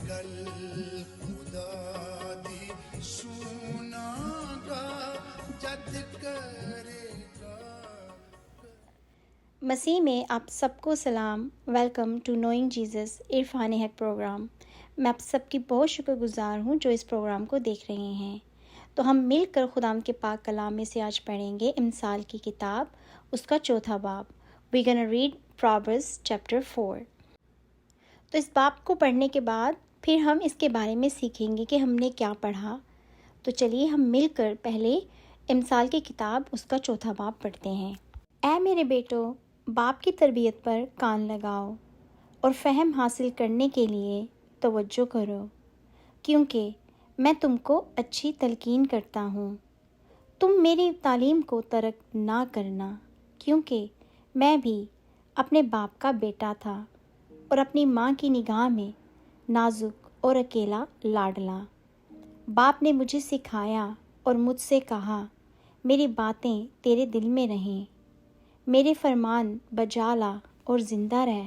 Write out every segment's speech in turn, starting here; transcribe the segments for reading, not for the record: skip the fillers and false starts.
گل خدا دی سونا گا جد کرے گا. مسیح میں آپ سب کو سلام. Welcome to knowing Jesus Irfan Haq program. میں آپ سب کی بہت شکر گزار ہوں جو اس پروگرام کو دیکھ رہے ہیں. تو ہم مل کر خدام کے پاک کلام میں سے آج پڑھیں گے امثال کی کتاب، اس کا 4 باب. وی گن ریڈ پرووربس چیپٹر 4. تو اس باب کو پڑھنے کے بعد پھر ہم اس کے بارے میں سیکھیں گے کہ ہم نے کیا پڑھا. تو چلیے ہم مل کر پہلے امثال کی کتاب اس کا 4 باب پڑھتے ہیں. اے میرے بیٹو، باپ کی تربیت پر کان لگاؤ اور فہم حاصل کرنے کے لیے توجہ کرو، کیونکہ میں تم کو اچھی تلقین کرتا ہوں. تم میری تعلیم کو ترک نہ کرنا، کیونکہ میں بھی اپنے باپ کا بیٹا تھا اور اپنی ماں کی نگاہ میں نازک اور اکیلا لاڈلا. باپ نے مجھے سکھایا اور مجھ سے کہا، میری باتیں تیرے دل میں رہیں، میرے فرمان بجا لا اور زندہ رہ.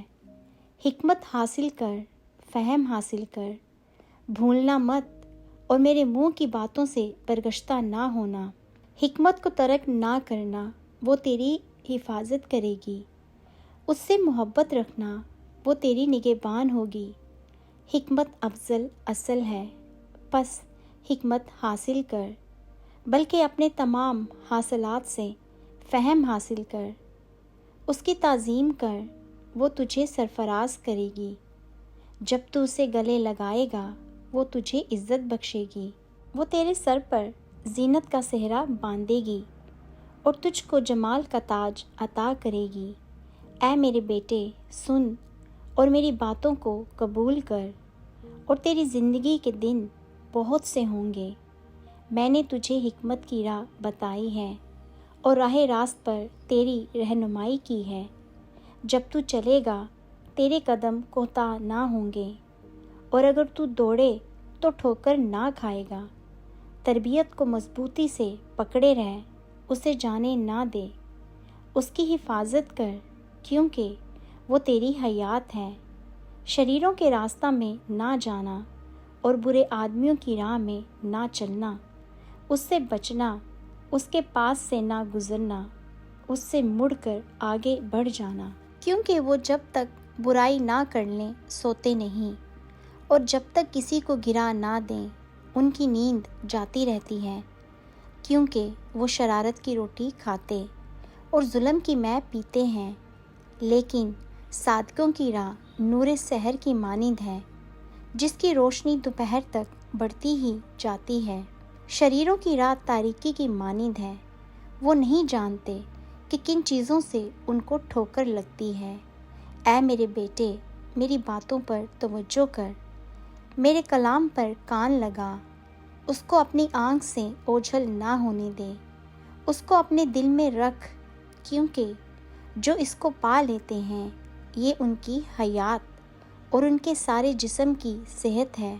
حکمت حاصل کر، فہم حاصل کر، بھولنا مت اور میرے منہ کی باتوں سے برگشتہ نہ ہونا. حکمت کو ترک نہ کرنا، وہ تیری حفاظت کرے گی. اس سے محبت رکھنا، وہ تیری نگہبان ہوگی. حکمت افضل اصل ہے، پس حکمت حاصل کر، بلکہ اپنے تمام حاصلات سے فہم حاصل کر. اس کی تعظیم کر، وہ تجھے سرفراز کرے گی. جب تو اسے گلے لگائے گا وہ تجھے عزت بخشے گی. وہ تیرے سر پر زینت کا صحرا باندھے گی اور تجھ کو جمال کا تاج عطا کرے گی. اے میرے بیٹے، سن اور میری باتوں کو قبول کر، اور تیری زندگی کے دن بہت سے ہوں گے. میں نے تجھے حکمت کی راہ بتائی ہے اور راہ راست پر تیری رہنمائی کی ہے. جب تو چلے گا تیرے قدم کوتاہ نہ ہوں گے، اور اگر تو دوڑے تو ٹھوکر نہ کھائے گا. تربیت کو مضبوطی سے پکڑے رہ، اسے جانے نہ دے. اس کی حفاظت کر، کیونکہ وہ تیری حیات ہے. شریروں کے راستہ میں نہ جانا اور برے آدمیوں کی راہ میں نہ چلنا. اس سے بچنا، اس کے پاس سے نہ گزرنا، اس سے مڑ کر آگے بڑھ جانا. کیونکہ وہ جب تک برائی نہ کر لیں سوتے نہیں، اور جب تک کسی کو گرا نہ دیں ان کی نیند جاتی رہتی ہے. کیونکہ وہ شرارت کی روٹی کھاتے اور ظلم کی مے پیتے ہیں. لیکن صادقوں کی راہ نور سحر کی مانند ہے، جس کی روشنی دوپہر تک بڑھتی ہی جاتی ہے. شریروں کی راہ تاریکی کی مانند ہے، وہ نہیں جانتے کہ کن چیزوں سے ان کو ٹھوکر لگتی ہے. اے میرے بیٹے، میری باتوں پر توجہ کر، میرے کلام پر کان لگا. اس کو اپنی آنکھ سے اوجھل نہ ہونے دے، اس کو اپنے دل میں رکھ، کیونکہ جو اس کو پا لیتے ہیں یہ ان کی حیات اور ان کے سارے جسم کی صحت ہے.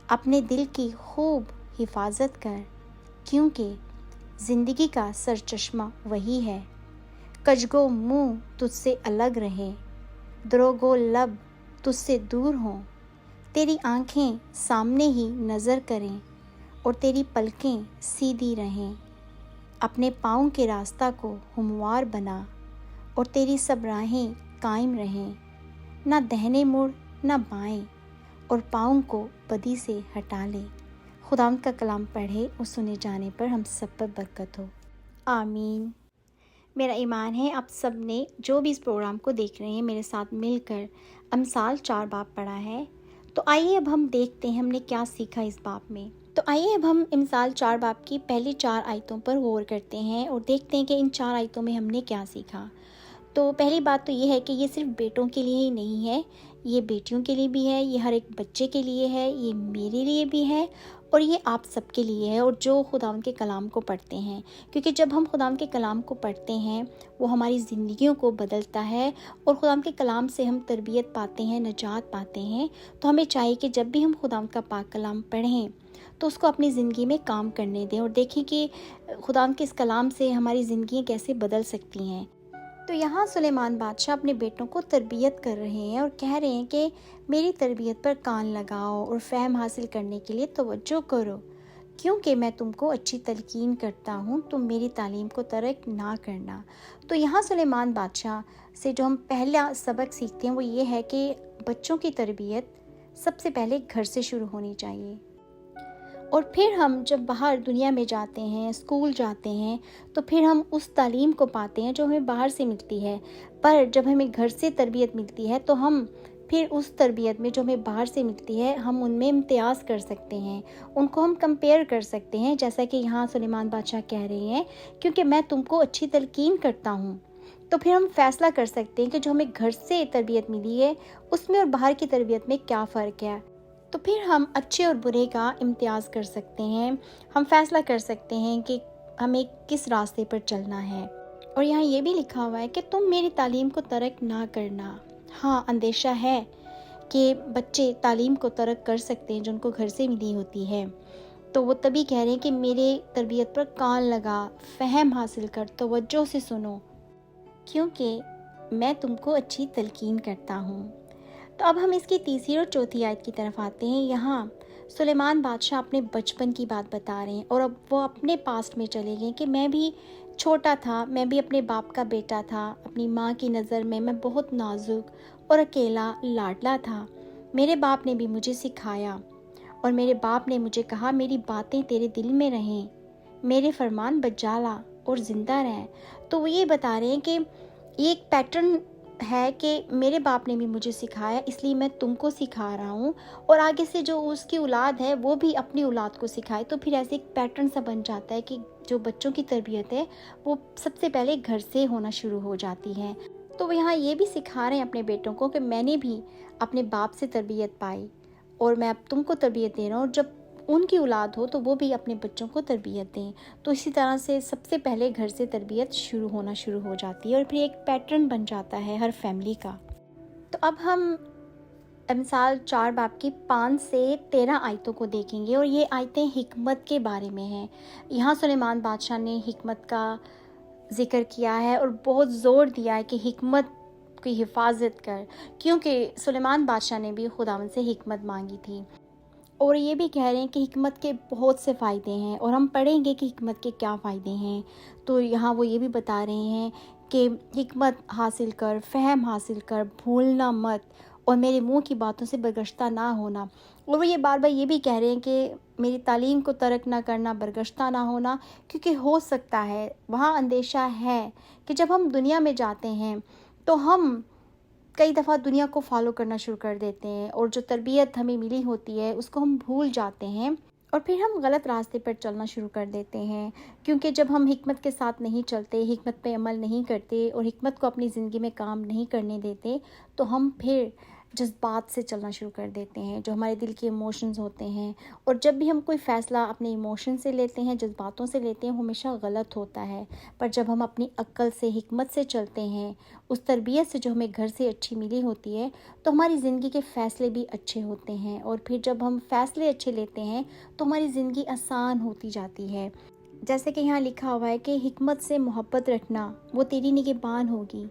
اپنے دل کی خوب حفاظت کر، کیونکہ زندگی کا سرچشمہ وہی ہے. کجگو منہ تجھ سے الگ رہے، دروگو لب تجھ سے دور ہوں. تیری آنکھیں سامنے ہی نظر کریں اور تیری پلکیں سیدھی رہیں. اپنے پاؤں کے راستہ کو ہموار بنا اور تیری سب راہیں قائم رہیں. نہ دہنے مڑ نہ بائیں، اور پاؤں کو بدی سے ہٹا لے. خداوند کا کلام پڑھے اور سنے جانے پر ہم سب پر برکت ہو، آمین. میرا ایمان ہے آپ سب نے جو بھی اس پروگرام کو دیکھ رہے ہیں میرے ساتھ مل کر امثال 4 باب پڑھا ہے. تو آئیے اب ہم دیکھتے ہیں ہم نے کیا سیکھا اس باب میں. تو آئیے اب ہم امثال 4 باب کی پہلی 4 آیتوں پر غور کرتے ہیں اور دیکھتے ہیں کہ ان 4 آیتوں میں ہم نے کیا سیکھا. تو پہلی بات تو یہ ہے کہ یہ صرف بیٹوں کے لیے ہی نہیں ہے، یہ بیٹیوں کے لیے بھی ہے، یہ ہر ایک بچے کے لیے ہے، یہ میرے لیے بھی ہے اور یہ آپ سب کے لیے ہے، اور جو خداوند کے کلام کو پڑھتے ہیں. کیونکہ جب ہم خداوند کے کلام کو پڑھتے ہیں وہ ہماری زندگیوں کو بدلتا ہے، اور خداوند کے کلام سے ہم تربیت پاتے ہیں، نجات پاتے ہیں. تو ہمیں چاہیے کہ جب بھی ہم خداوند کا پاک کلام پڑھیں تو اس کو اپنی زندگی میں کام کرنے دیں، اور دیکھیں کہ خداوند کے اس کلام سے ہماری زندگیاں کیسے بدل سکتی ہیں. تو یہاں سلیمان بادشاہ اپنے بیٹوں کو تربیت کر رہے ہیں اور کہہ رہے ہیں کہ میری تربیت پر کان لگاؤ اور فہم حاصل کرنے کے لیے توجہ کرو، کیونکہ میں تم کو اچھی تلقین کرتا ہوں، تم میری تعلیم کو ترک نہ کرنا۔ تو یہاں سلیمان بادشاہ سے جو ہم پہلا سبق سیکھتے ہیں وہ یہ ہے کہ بچوں کی تربیت سب سے پہلے گھر سے شروع ہونی چاہیے، اور پھر ہم جب باہر دنیا میں جاتے ہیں، اسکول جاتے ہیں، تو پھر ہم اس تعلیم کو پاتے ہیں جو ہمیں باہر سے ملتی ہے، پر جب ہمیں گھر سے تربیت ملتی ہے تو ہم پھر اس تربیت میں جو ہمیں باہر سے ملتی ہے ہم ان میں امتیاز کر سکتے ہیں، ان کو ہم کمپیئر کر سکتے ہیں، جیسا کہ یہاں سلیمان بادشاہ کہہ رہے ہیں کیونکہ میں تم کو اچھی تلقین کرتا ہوں۔ تو پھر ہم فیصلہ کر سکتے ہیں کہ جو ہمیں گھر سے تربیت ملی ہے اس میں اور باہر کی تربیت میں کیا فرق ہے، تو پھر ہم اچھے اور برے کا امتیاز کر سکتے ہیں، ہم فیصلہ کر سکتے ہیں کہ ہمیں کس راستے پر چلنا ہے۔ اور یہاں یہ بھی لکھا ہوا ہے کہ تم میری تعلیم کو ترک نہ کرنا۔ ہاں، اندیشہ ہے کہ بچے تعلیم کو ترک کر سکتے ہیں جو ان کو گھر سے ملی ہوتی ہے، تو وہ تبھی کہہ رہے ہیں کہ میرے تربیت پر کان لگا، فہم حاصل کر، توجہ سے سنو، کیونکہ میں تم کو اچھی تلقین کرتا ہوں۔ تو اب ہم اس کی تیسری اور چوتھی آیت کی طرف آتے ہیں۔ یہاں سلیمان بادشاہ اپنے بچپن کی بات بتا رہے ہیں اور اب وہ اپنے پاسٹ میں چلے گئے کہ میں بھی چھوٹا تھا، میں بھی اپنے باپ کا بیٹا تھا، اپنی ماں کی نظر میں بہت نازک اور اکیلا لاڈلا تھا۔ میرے باپ نے بھی مجھے سکھایا اور میرے باپ نے مجھے کہا میری باتیں تیرے دل میں رہیں، میرے فرمان بجا لا اور زندہ رہیں۔ تو وہ یہ بتا رہے ہیں کہ یہ ایک پیٹرن ہے کہ میرے باپ نے بھی مجھے سکھایا، اس لیے میں تم کو سکھا رہا ہوں، اور آگے سے جو اس کی اولاد ہے وہ بھی اپنی اولاد کو سکھائے۔ تو پھر ایسے ایک پیٹرن سا بن جاتا ہے کہ جو بچوں کی تربیت ہے وہ سب سے پہلے گھر سے ہونا شروع ہو جاتی ہے۔ تو وہ یہاں یہ بھی سکھا رہے ہیں اپنے بیٹوں کو کہ میں نے بھی اپنے باپ سے تربیت پائی اور میں اب تم کو تربیت دے رہا ہوں، اور جب ان کی اولاد ہو تو وہ بھی اپنے بچوں کو تربیت دیں۔ تو اسی طرح سے سب سے پہلے گھر سے تربیت ہونا شروع ہو جاتی ہے اور پھر ایک پیٹرن بن جاتا ہے ہر فیملی کا۔ تو اب ہم امثال 4 باب کی 5 سے 13 آیتوں کو دیکھیں گے، اور یہ آیتیں حکمت کے بارے میں ہیں۔ یہاں سلیمان بادشاہ نے حکمت کا ذکر کیا ہے اور بہت زور دیا ہے کہ حکمت کی حفاظت کر، کیونکہ سلیمان بادشاہ نے بھی خداوند سے حکمت مانگی تھی، اور یہ بھی کہہ رہے ہیں کہ حکمت کے بہت سے فائدے ہیں، اور ہم پڑھیں گے کہ حکمت کے کیا فائدے ہیں۔ تو یہاں وہ یہ بھی بتا رہے ہیں کہ حکمت حاصل کر، فہم حاصل کر، بھولنا مت، اور میرے منہ کی باتوں سے برگشتہ نہ ہونا۔ اور وہ یہ بار بار یہ بھی کہہ رہے ہیں کہ میری تعلیم کو ترک نہ کرنا، برگشتہ نہ ہونا، کیونکہ ہو سکتا ہے، وہاں اندیشہ ہے کہ جب ہم دنیا میں جاتے ہیں تو ہم کئی دفعہ دنیا کو فالو کرنا شروع کر دیتے ہیں، اور جو تربیت ہمیں ملی ہوتی ہے اس کو ہم بھول جاتے ہیں، اور پھر ہم غلط راستے پر چلنا شروع کر دیتے ہیں، کیونکہ جب ہم حکمت کے ساتھ نہیں چلتے، حکمت پہ عمل نہیں کرتے اور حکمت کو اپنی زندگی میں کام نہیں کرنے دیتے، تو ہم پھر جذبات سے چلنا شروع کر دیتے ہیں، جو ہمارے دل کے ایموشنز ہوتے ہیں، اور جب بھی ہم کوئی فیصلہ اپنے ایموشن سے لیتے ہیں، جذباتوں سے لیتے ہیں، وہ ہمیشہ غلط ہوتا ہے۔ پر جب ہم اپنی عقل سے، حکمت سے چلتے ہیں، اس تربیت سے جو ہمیں گھر سے اچھی ملی ہوتی ہے، تو ہماری زندگی کے فیصلے بھی اچھے ہوتے ہیں، اور پھر جب ہم فیصلے اچھے لیتے ہیں تو ہماری زندگی آسان ہوتی جاتی ہے۔ جیسے کہ یہاں لکھا ہوا ہے کہ حکمت سے محبت رکھنا، وہ تیری نگہبان ہوگی،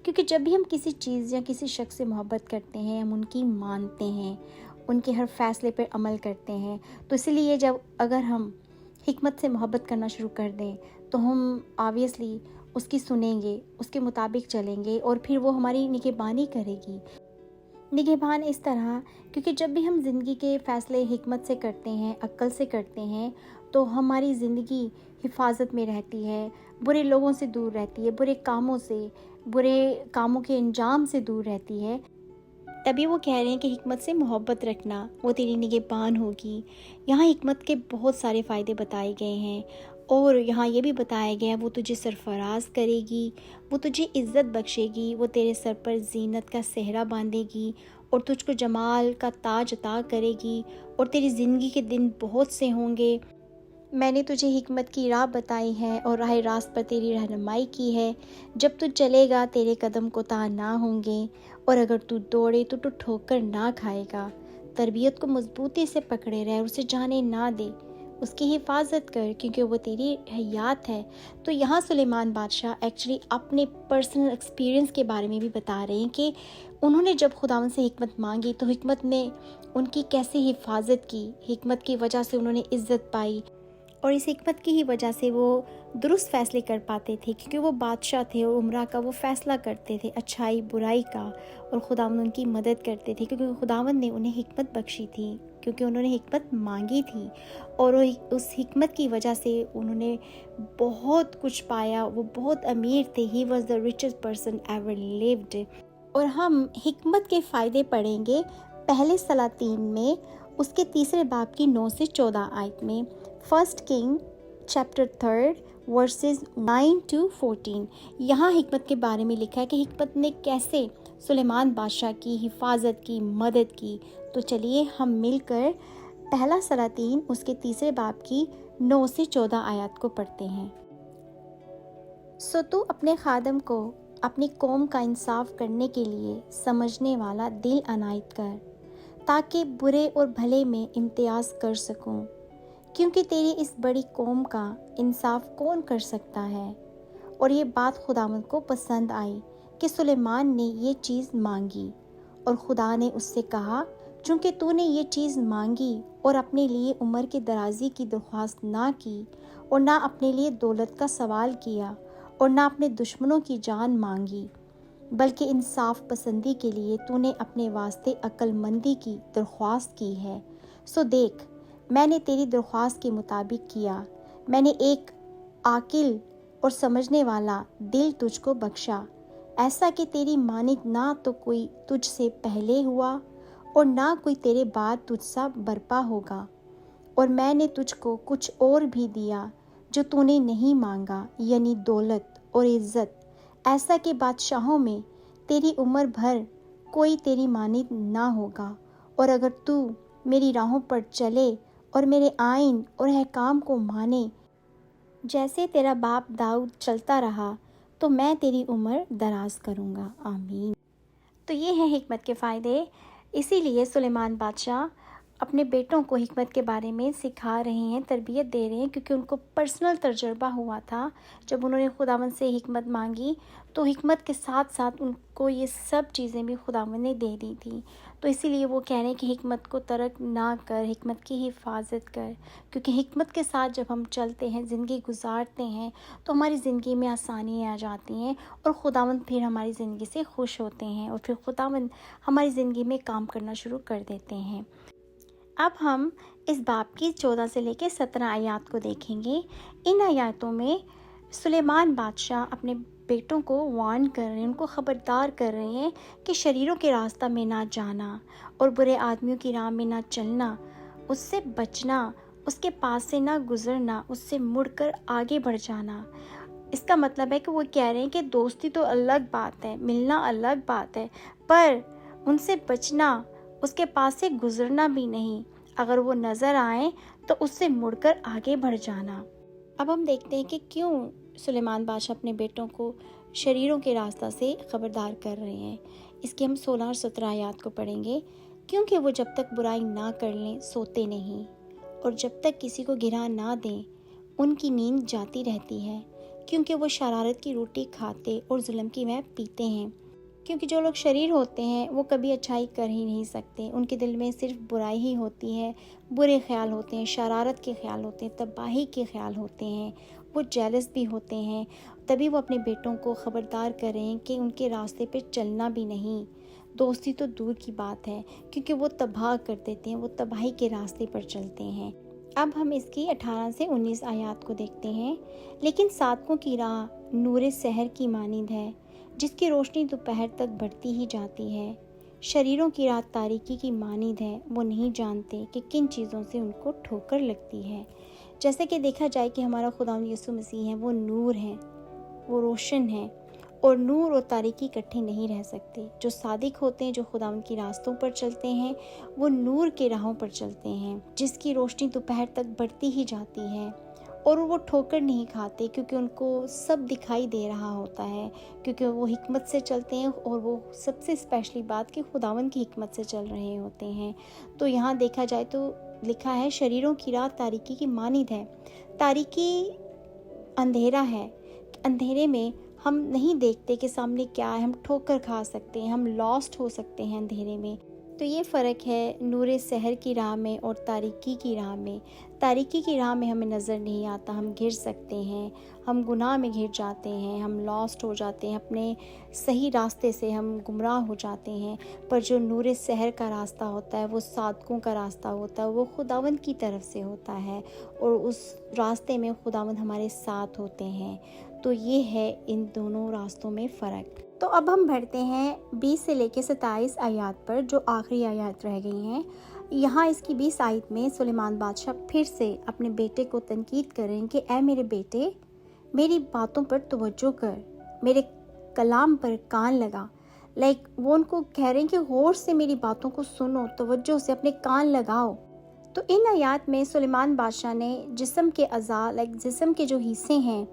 کیونکہ جب بھی ہم کسی چیز یا کسی شخص سے محبت کرتے ہیں، ہم ان کی مانتے ہیں، ان کے ہر فیصلے پر عمل کرتے ہیں، تو اسی لیے اگر ہم حکمت سے محبت کرنا شروع کر دیں تو ہم آبویسلی اس کی سنیں گے، اس کے مطابق چلیں گے، اور پھر وہ ہماری نگہبانی کرے گی۔ نگہبان اس طرح، کیونکہ جب بھی ہم زندگی کے فیصلے حکمت سے کرتے ہیں، عقل سے کرتے ہیں، تو ہماری زندگی حفاظت میں رہتی ہے، برے لوگوں سے دور رہتی ہے، برے کاموں کے انجام سے دور رہتی ہے۔ تبھی وہ کہہ رہے ہیں کہ حکمت سے محبت رکھنا، وہ تیری نگہبان ہوگی۔ یہاں حکمت کے بہت سارے فائدے بتائے گئے ہیں، اور یہاں یہ بھی بتایا گیا وہ تجھے سرفراز کرے گی، وہ تجھے عزت بخشے گی، وہ تیرے سر پر زینت کا صحرا باندھے گی، اور تجھ کو جمال کا تاج عطا کرے گی، اور تیری زندگی کے دن بہت سے ہوں گے۔ میں نے تجھے حکمت کی راہ بتائی ہے اور راہ راست پر تیری رہنمائی کی ہے۔ جب تو چلے گا تیرے قدم کوتاہ نہ ہوں گے، اور اگر تو دوڑے تو ٹھوکر نہ کھائے گا۔ تربیت کو مضبوطی سے پکڑے رہے، اسے جانے نہ دے، اس کی حفاظت کر کیونکہ وہ تیری حیات ہے۔ تو یہاں سلیمان بادشاہ ایکچولی اپنے پرسنل ایکسپیرینس کے بارے میں بھی بتا رہے ہیں کہ انہوں نے جب خداوند سے حکمت مانگی تو حکمت نے ان کی کیسے حفاظت کی، حکمت کی وجہ سے انہوں نے عزت پائی، اور اس حکمت کی ہی وجہ سے وہ درست فیصلے کر پاتے تھے کیونکہ وہ بادشاہ تھے اور عمرہ کا وہ فیصلہ کرتے تھے، اچھائی برائی کا، اور خداوند ان کی مدد کرتے تھے کیونکہ خداوند نے انہیں حکمت بخشی تھی، کیونکہ انہوں نے حکمت مانگی تھی، اور اس حکمت کی وجہ سے انہوں نے بہت کچھ پایا، وہ بہت امیر تھے۔ He was the richest person ever lived۔ اور ہم حکمت کے فائدے پڑھیں گے پہلے سلاطین میں اس کے 3 باب کی 9 سے 14 آیت میں، 1 کنگ چیپٹر 3 ورسز 9 to 14۔ یہاں حکمت کے بارے میں لکھا ہے کہ حکمت نے کیسے سلیمان بادشاہ کی حفاظت کی، مدد کی۔ تو چلیے ہم مل کر پہلا سلاطین اس کے 3 باب کی 9 سے 14 آیات کو پڑھتے ہیں۔ سو تو اپنے خادم کو اپنی قوم کا انصاف کرنے کے لیے سمجھنے والا دل عنایت کر، تاکہ برے اور بھلے میں امتیاز کر سکوں، کیونکہ تیری اس بڑی قوم کا انصاف کون کر سکتا ہے؟ اور یہ بات خداوند کو پسند آئی کہ سلیمان نے یہ چیز مانگی، اور خدا نے اس سے کہا، چونکہ تو نے یہ چیز مانگی اور اپنے لیے عمر کی درازی کی درخواست نہ کی، اور نہ اپنے لیے دولت کا سوال کیا، اور نہ اپنے دشمنوں کی جان مانگی، بلکہ انصاف پسندی کے لیے تو نے اپنے واسطے عقل مندی کی درخواست کی ہے، سو دیکھ میں نے تیری درخواست کے مطابق کیا، میں نے ایک عاقل اور سمجھنے والا دل تجھ کو بخشا، ایسا کہ تیری مانند نہ تو کوئی تجھ سے پہلے ہوا اور نہ کوئی تیرے بعد تجھ سا برپا ہوگا، اور میں نے تجھ کو کچھ اور بھی دیا جو تو نے نہیں مانگا، یعنی دولت اور عزت، ایسا کہ بادشاہوں میں تیری عمر بھر کوئی تیری مانند نہ ہوگا، اور اگر تو میری راہوں پر چلے اور میرے آئین اور احکام کو مانے جیسے تیرا باپ داؤد چلتا رہا، تو میں تیری عمر دراز کروں گا، آمین۔ تو یہ ہیں حکمت کے فائدے۔ اسی لیے سلیمان بادشاہ اپنے بیٹوں کو حکمت کے بارے میں سکھا رہے ہیں، تربیت دے رہے ہیں، کیونکہ ان کو پرسنل تجربہ ہوا تھا جب انہوں نے خداوند سے حکمت مانگی، تو حکمت کے ساتھ ساتھ ان کو یہ سب چیزیں بھی خداوند نے دے دی تھی۔ تو اسی لیے وہ کہہ رہے ہیں کہ حکمت کو ترک نہ کر، حکمت کی حفاظت کر، کیونکہ حکمت کے ساتھ جب ہم چلتے ہیں، زندگی گزارتے ہیں، تو ہماری زندگی میں آسانیاں آ جاتی ہیں، اور خداوند پھر ہماری زندگی سے خوش ہوتے ہیں، اور پھر خداوند ہماری زندگی میں کام کرنا شروع کر دیتے ہیں۔ اب ہم اس باب کی 14 سے لے کے 17 آیات کو دیکھیں گے۔ ان آیاتوں میں سلیمان بادشاہ اپنے بیٹوں کو وارن کر رہے ہیں، ان کو خبردار کر رہے ہیں کہ شریروں کے راستہ میں نہ جانا، اور برے آدمیوں کی راہ میں نہ چلنا، اس سے بچنا، اس کے پاس سے نہ گزرنا، اس سے مڑ کر آگے بڑھ جانا۔ اس کا مطلب ہے کہ وہ کہہ رہے ہیں کہ دوستی تو الگ بات ہے، ملنا الگ بات ہے، پر ان سے بچنا، اس کے پاس سے گزرنا بھی نہیں، اگر وہ نظر آئیں تو اس سے مڑ کر آگے بڑھ جانا۔ اب ہم دیکھتے ہیں کہ کیوں سلیمان بادشاہ اپنے بیٹوں کو شریروں کے راستہ سے خبردار کر رہے ہیں۔ اس کی ہم 16 اور 17 آیات کو پڑھیں گے۔ کیونکہ وہ جب تک برائی نہ کر لیں سوتے نہیں، اور جب تک کسی کو گرا نہ دیں ان کی نیند جاتی رہتی ہے، کیونکہ وہ شرارت کی روٹی کھاتے اور ظلم کی مے پیتے ہیں۔ کیونکہ جو لوگ شریر ہوتے ہیں وہ کبھی اچھائی کر ہی نہیں سکتے، ان کے دل میں صرف برائی ہی ہوتی ہے، برے خیال ہوتے ہیں، شرارت کے خیال ہوتے ہیں، تباہی کے خیال ہوتے ہیں، وہ جیلس بھی ہوتے ہیں۔ تبھی وہ اپنے بیٹوں کو خبردار کریں کہ ان کے راستے پہ چلنا بھی نہیں، دوستی تو دور کی بات ہے، کیونکہ وہ تباہ کر دیتے ہیں، وہ تباہی کے راستے پر چلتے ہیں۔ اب ہم اس کی 18 سے 19 آیات کو دیکھتے ہیں۔ لیکن صادقوں کی راہ نور سحر کی مانند ہے، جس کی روشنی دوپہر تک بڑھتی ہی جاتی ہے۔ شریروں کی رات تاریکی کی مانند ہے، وہ نہیں جانتے کہ کن چیزوں سے ان کو ٹھوکر لگتی ہے۔ جیسے کہ دیکھا جائے کہ ہمارا خداوند یسوع مسیح ہے، وہ نور ہے، وہ روشن ہے، اور نور اور تاریکی اکٹھے نہیں رہ سکتے۔ جو صادق ہوتے ہیں، جو خداوند کی راستوں پر چلتے ہیں، وہ نور کے راہوں پر چلتے ہیں، جس کی روشنی دوپہر تک بڑھتی ہی جاتی ہے، اور وہ ٹھوکر نہیں کھاتے کیونکہ ان کو سب دکھائی دے رہا ہوتا ہے، کیونکہ وہ حکمت سے چلتے ہیں، اور وہ سب سے اسپیشلی بات کہ خداوند کی حکمت سے چل رہے ہوتے ہیں۔ تو یہاں دیکھا جائے تو لکھا ہے شریروں کی رات تاریکی کی مانند ہے۔ تاریکی اندھیرا ہے، اندھیرے میں ہم نہیں دیکھتے کہ سامنے کیا ہے، ہم ٹھوکر کھا سکتے ہیں، ہم لاسٹ ہو سکتے ہیں اندھیرے میں۔ تو یہ فرق ہے نور سحر کی راہ میں اور تاریکی کی راہ میں۔ تاریکی کی راہ میں ہمیں نظر نہیں آتا، ہم گر سکتے ہیں، ہم گناہ میں گر جاتے ہیں، ہم لاسٹ ہو جاتے ہیں، اپنے صحیح راستے سے ہم گمراہ ہو جاتے ہیں۔ پر جو نور سحر کا راستہ ہوتا ہے وہ صادقوں کا راستہ ہوتا ہے، وہ خداوند کی طرف سے ہوتا ہے، اور اس راستے میں خداوند ہمارے ساتھ ہوتے ہیں۔ تو یہ ہے ان دونوں راستوں میں فرق۔ تو اب ہم بڑھتے ہیں 20 سے لے کے 27 آیات پر، جو آخری آیات رہ گئی ہیں۔ یہاں اس کی 20 آیت میں سلیمان بادشاہ پھر سے اپنے بیٹے کو تنقید کریں کہ اے میرے بیٹے، میری باتوں پر توجہ کر، میرے کلام پر کان لگا۔ وہ ان کو کہہ رہے ہیں کہ غور سے میری باتوں کو سنو، توجہ سے اپنے کان لگاؤ۔ تو ان آیات میں سلیمان بادشاہ نے جسم کے اعضاء جسم کے جو حصے ہیں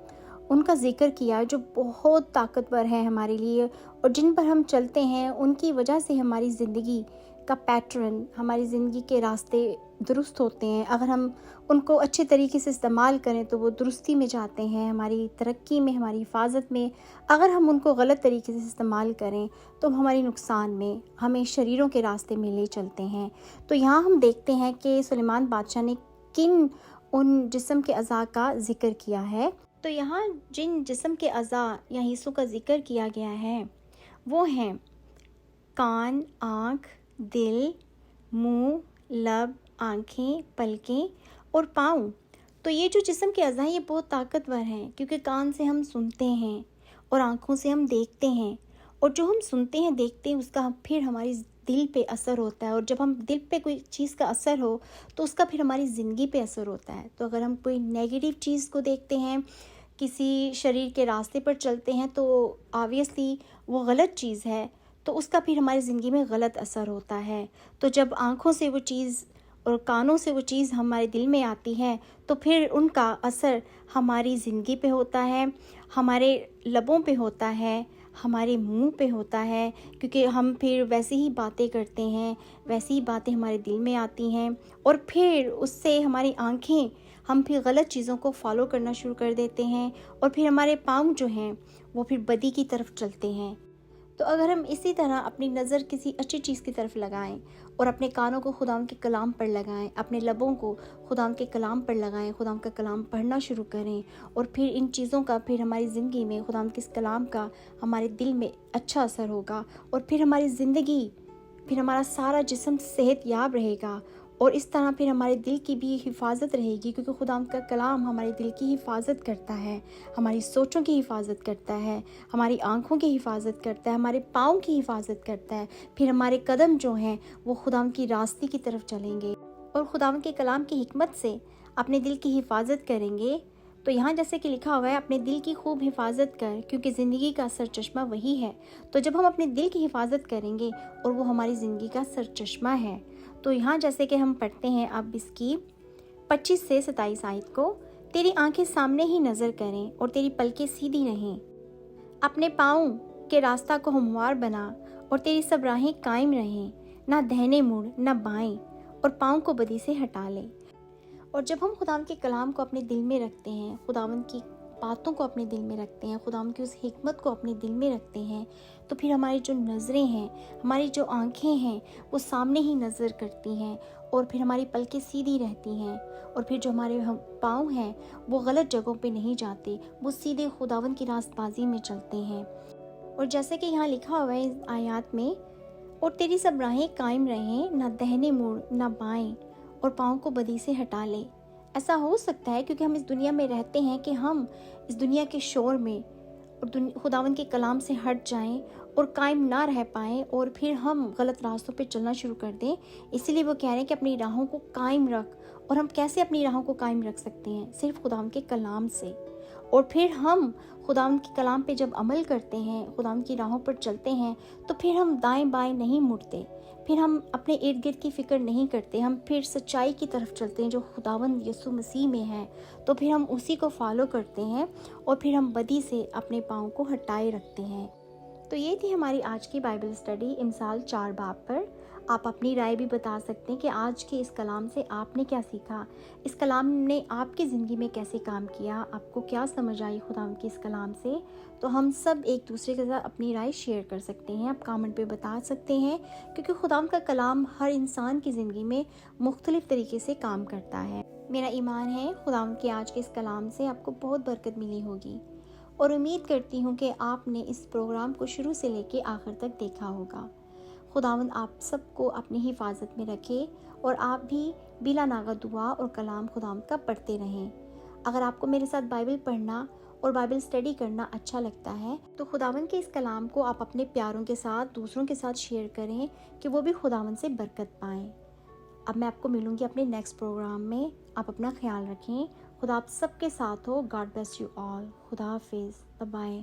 ان کا ذکر کیا، جو بہت طاقتور ہے ہمارے لیے، اور جن پر ہم چلتے ہیں ان کی وجہ سے ہماری زندگی کا پیٹرن، ہماری زندگی کے راستے درست ہوتے ہیں۔ اگر ہم ان کو اچھے طریقے سے استعمال کریں تو وہ درستی میں جاتے ہیں، ہماری ترقی میں، ہماری حفاظت میں۔ اگر ہم ان کو غلط طریقے سے استعمال کریں تو ہماری نقصان میں، ہمیں شریروں کے راستے میں لے چلتے ہیں۔ تو یہاں ہم دیکھتے ہیں کہ سلیمان بادشاہ نے کن ان جسم کے اعضاء کا ذکر کیا ہے۔ تو یہاں جن جسم کے اعضاء یا حصوں کا ذکر کیا گیا ہے وہ ہیں کان، آنکھ، دل، منہ، لب، آنکھیں، پلکیں اور پاؤں۔ تو یہ جو جسم کے اعضاء ہیں یہ بہت طاقتور ہیں، کیونکہ کان سے ہم سنتے ہیں اور آنکھوں سے ہم دیکھتے ہیں، اور جو ہم سنتے ہیں دیکھتے ہیں اس کا پھر ہماری دل پہ اثر ہوتا ہے، اور جب ہم دل پہ کوئی چیز کا اثر ہو تو اس کا پھر ہماری زندگی پہ اثر ہوتا ہے۔ تو اگر ہم کوئی نیگیٹو چیز کو دیکھتے ہیں، کسی شریر کے راستے پر چلتے ہیں، تو آبویسلی وہ غلط چیز ہے، تو اس کا پھر ہماری زندگی میں غلط اثر ہوتا ہے۔ تو جب آنکھوں سے وہ چیز اور کانوں سے وہ چیز ہمارے دل میں آتی ہے تو پھر ان کا اثر ہماری زندگی پہ ہوتا ہے، ہمارے لبوں پہ ہوتا ہے، ہمارے منہ پہ ہوتا ہے، کیونکہ ہم پھر ویسی ہی باتیں کرتے ہیں، ویسی ہی باتیں ہمارے دل میں آتی ہیں، اور پھر اس سے ہماری آنکھیں، ہم پھر غلط چیزوں کو فالو کرنا شروع کر دیتے ہیں، اور پھر ہمارے پاؤں جو ہیں وہ پھر بدی کی طرف چلتے ہیں۔ تو اگر ہم اسی طرح اپنی نظر کسی اچھی چیز کی طرف لگائیں، اور اپنے کانوں کو خداوند کے کلام پر لگائیں، اپنے لبوں کو خداوند کے کلام پر لگائیں، خداوند کا کلام پڑھنا شروع کریں، اور پھر ان چیزوں کا پھر ہماری زندگی میں خداوند کے اس کلام کا ہمارے دل میں اچھا اثر ہوگا، اور پھر ہماری زندگی، پھر ہمارا سارا جسم صحت یاب رہے گا، اور اس طرح پھر ہمارے دل کی بھی حفاظت رہے گی، کیونکہ خداوند کا کلام ہمارے دل کی حفاظت کرتا ہے، ہماری سوچوں کی حفاظت کرتا ہے، ہماری آنکھوں کی حفاظت کرتا ہے، ہمارے پاؤں کی حفاظت کرتا ہے، پھر ہمارے قدم جو ہیں وہ خداوند کی راستے کی طرف چلیں گے، اور خداوند کے کلام کی حکمت سے اپنے دل کی حفاظت کریں گے۔ تو یہاں جیسے کہ لکھا ہوا ہے اپنے دل کی خوب حفاظت کر، کیونکہ زندگی کا سرچشمہ وہی ہے۔ تو جب ہم اپنے دل کی حفاظت کریں گے اور وہ ہماری زندگی کا سرچشمہ ہے، تو یہاں جیسے کہ ہم پڑھتے ہیں اب اس کی 25 سے 27 آیت کو، تیری آنکھیں سامنے ہی نظر کریں اور تیری پلکیں سیدھی رہیں، اپنے پاؤں کے راستہ کو ہموار بنا اور تیری سب راہیں قائم رہیں، نہ دہنے مڑ نہ بائیں، اور پاؤں کو بدی سے ہٹا لے۔ اور جب ہم خداوند کے کلام کو اپنے دل میں رکھتے ہیں، خداوند کی باتوں کو اپنے دل میں رکھتے ہیں، خداوند کی اس حکمت کو اپنے دل میں رکھتے ہیں، تو پھر ہماری جو نظریں ہیں، ہماری جو آنکھیں ہیں وہ سامنے ہی نظر کرتی ہیں، اور پھر ہماری پلکیں سیدھی رہتی ہیں، اور پھر جو ہمارے پاؤں ہیں وہ غلط جگہوں پہ نہیں جاتے، وہ سیدھے خداوند کی راست بازی میں چلتے ہیں۔ اور جیسے کہ یہاں لکھا ہوا ہے اس آیات میں، اور تیری سب راہیں قائم رہیں، نہ دہنے مڑ نہ بائیں، اور پاؤں کو بدی سے ہٹا لے۔ ایسا ہو سکتا ہے کیونکہ ہم اس دنیا میں رہتے ہیں کہ ہم اس دنیا کے شور میں اور خداوند کے کلام سے ہٹ جائیں اور قائم نہ رہ پائیں، اور پھر ہم غلط راستوں پہ چلنا شروع کر دیں۔ اسی لیے وہ کہہ رہے ہیں کہ اپنی راہوں کو قائم رکھ۔ اور ہم کیسے اپنی راہوں کو قائم رکھ سکتے ہیں؟ صرف خداوند کے کلام سے۔ اور پھر ہم خداوند کے کلام پہ جب عمل کرتے ہیں، خداوند کی راہوں پر چلتے ہیں، تو پھر ہم دائیں بائیں نہیں مڑتے، پھر ہم اپنے ارد گرد کی فکر نہیں کرتے، ہم پھر سچائی کی طرف چلتے ہیں جو خداوند یسوع مسیح میں ہے، تو پھر ہم اسی کو فالو کرتے ہیں اور پھر ہم بدی سے اپنے پاؤں کو ہٹائے رکھتے ہیں۔ تو یہ تھی ہماری آج کی بائبل اسٹڈی امثال 4 باب پر۔ آپ اپنی رائے بھی بتا سکتے ہیں کہ آج کے اس کلام سے آپ نے کیا سیکھا، اس کلام نے آپ کی زندگی میں کیسے کام کیا، آپ کو کیا سمجھ آئی خداوند کے اس کلام سے۔ تو ہم سب ایک دوسرے کے ساتھ اپنی رائے شیئر کر سکتے ہیں، آپ کامنٹ پہ بتا سکتے ہیں، کیونکہ خداوند کا کلام ہر انسان کی زندگی میں مختلف طریقے سے کام کرتا ہے۔ میرا ایمان ہے خداوند کے آج کے اس کلام سے آپ کو بہت برکت ملی ہوگی، اور امید کرتی ہوں کہ آپ نے اس پروگرام کو شروع سے لے کے آخر تک دیکھا ہوگا۔ خداوند آپ سب کو اپنی حفاظت میں رکھے، اور آپ بھی بلا ناغہ دعا اور کلام خداوند کا پڑھتے رہیں۔ اگر آپ کو میرے ساتھ بائبل پڑھنا اور بائبل اسٹڈی کرنا اچھا لگتا ہے تو خداوند کے اس کلام کو آپ اپنے پیاروں کے ساتھ، دوسروں کے ساتھ شیئر کریں کہ وہ بھی خداوند سے برکت پائیں۔ اب میں آپ کو ملوں گی اپنے نیکسٹ پروگرام میں۔ آپ اپنا خیال رکھیں۔ خدا آپ سب کے ساتھ ہو۔ God bless you all. خدا حافظ۔ Bye bye.